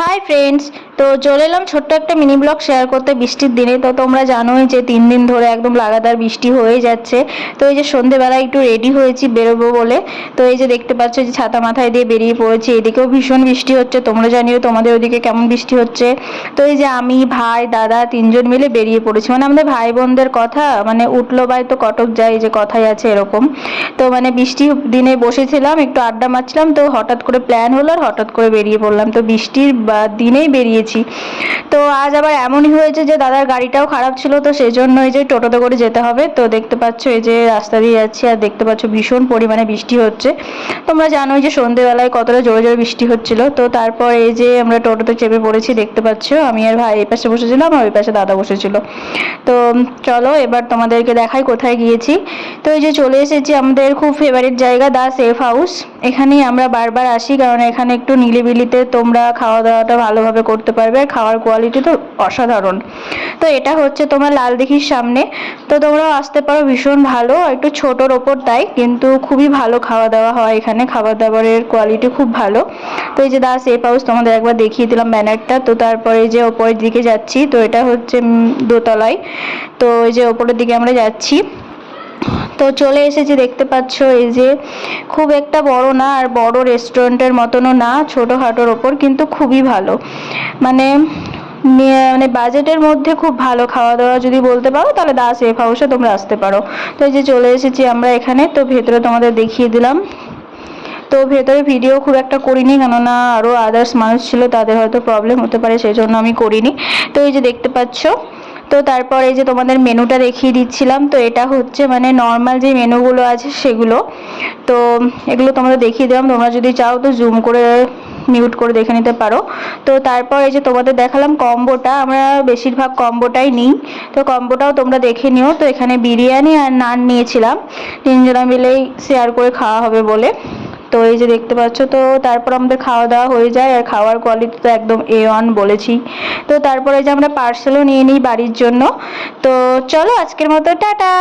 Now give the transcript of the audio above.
Hi friends, তো চলে এলাম ছোট্ট একটা মিনি ব্লগ শেয়ার করতে বৃষ্টির দিনে। তো তোমরা জানোই যে 3 দিন ধরে একদম লাগাতার বৃষ্টি হয়ে যাচ্ছে। তো এই যে সন্ধেবেলা একটু রেডি হয়েছি বেরোবো বলে। তো এই যে দেখতে পাচ্ছ যে ছাতা মাথায় দিয়ে বেরিয়ে পড়েছি। এদিকেও ভীষণ বৃষ্টি হচ্ছে, তোমরা জানিও তোমাদের ওদিকে কেমন বৃষ্টি হচ্ছে। তো এই যে আমি, ভাই, দাদা 3জন মিলে বেরিয়ে পড়েছি। মানে আমাদের ভাই বোনদের কথা, মানে উঠলো ভাই তো কটক যায়, যে কথাই আছে এরকম। তো মানে বৃষ্টি দিনে বসেছিলাম, একটু আড্ডা মারছিলাম, তো হঠাৎ করে প্ল্যান হলো আর হঠাৎ করে বেরিয়ে পড়লাম। তো বৃষ্টির দিনেই বেরিয়েছি। তো আজ আবার এমনই হয়েছে যে দাদার গাড়িটাও খারাপ ছিল, তো সেই জন্য এই যে টোটোতে করে যেতে হবে। তো দেখতে পাচ্ছ এই যে রাস্তা দিয়ে যাচ্ছি, আর দেখতে পাচ্ছ ভীষণ পরিমাণে বৃষ্টি হচ্ছে। তোমরা জানোই যে সন্ধ্যেবেলায় কতটা জোরে জোরে বৃষ্টি হচ্ছিল। তো তারপর এই যে আমরা টোটোতে চেপে পড়েছি, দেখতে পাচ্ছ আমি আর ভাই এই পাশে বসেছিলাম আর ওই পাশে দাদা বসেছিল। তো চলো এবার তোমাদেরকে দেখাই কোথায় গিয়েছি। তো এই যে চলে এসেছি আমাদের খুব ফেভারিট জায়গা, দা সেফ হাউস। এখানেই আমরা বারবার আসি, কারণ এখানে একটু নিরিবিলিতে তোমরা খাওয়া দাওয়াটা ভালোভাবে করতে পারবে। খাওয়ার কোয়ালিটি তো অসাধারণ। তো এটা হচ্ছে তোমার লালদিঘির সামনে। তো তোমরাও আসতে পারো, ভীষণ ভালো, একটু ছোটোর ওপর তাই, কিন্তু খুবই ভালো খাওয়া দাওয়া হয় এখানে। খাবার দাবারের কোয়ালিটি খুব ভালো। তো এই যে দা সেফ হাউস তোমাদের একবার দেখিয়ে দিলাম ব্যানারটা। তো তারপরে যে ওপরের দিকে যাচ্ছি, তো এটা হচ্ছে দোতলায়। তো এই যে ওপরের দিকে আমরা যাচ্ছি। তো চলে এসেছি, দেখতে পাচ্ছ এই যে খুব একটা বড় না আর বড় রেস্টুরেন্টের মতনও না, ছোটোখাটোর ওপর, কিন্তু খুবই ভালো। মানে মানে বাজেটের মধ্যে খুব ভালো খাওয়া দাওয়া যদি বলতে পারো, তাহলে দা সেফ হাউসে তোমরা আসতে পারো। তো এই যে চলে এসেছি আমরা এখানে। তো ভেতরে তোমাদের দেখিয়ে দিলাম। তো ভেতরে ভিডিও খুব একটা করিনি, কেননা আরও আদার্স মানুষ ছিল, তাদের হয়তো প্রবলেম হতে পারে, সেই জন্য আমি করিনি। তো এই যে দেখতে পাচ্ছ। তো তারপর এই যে তোমাদের মেনুটা দেখিয়ে দিচ্ছিলাম। তো এটা হচ্ছে মানে নর্মাল যে মেনুগুলো আছে সেগুলো। তো এগুলো তোমাদের দেখিয়ে দিলাম, তোমরা যদি চাও তো জুম করে মিউট করে দেখে নিতে পারো। তো তারপর এই যে তোমাদের দেখালাম কম্বোটা, আমরা বেশিরভাগ কম্বোটাই নিই। তো কম্বোটাও তোমরা দেখে নিও। তো এখানে বিরিয়ানি আর নান নিয়েছিলাম, 3জনা মিলেই শেয়ার করে খাওয়া হবে বলে। তো এই যে দেখতে পাচ্ছ। তো তারপর আমাদের খাওয়া দাওয়া হয়ে যায়, আর খাওয়ার কোয়ালিটি তো একদম A1 বলেছি। তো তারপরে যে আমরা পার্সেলও নিয়ে নিই বাড়ির জন্য। তো চলো আজকের মতো টাটা।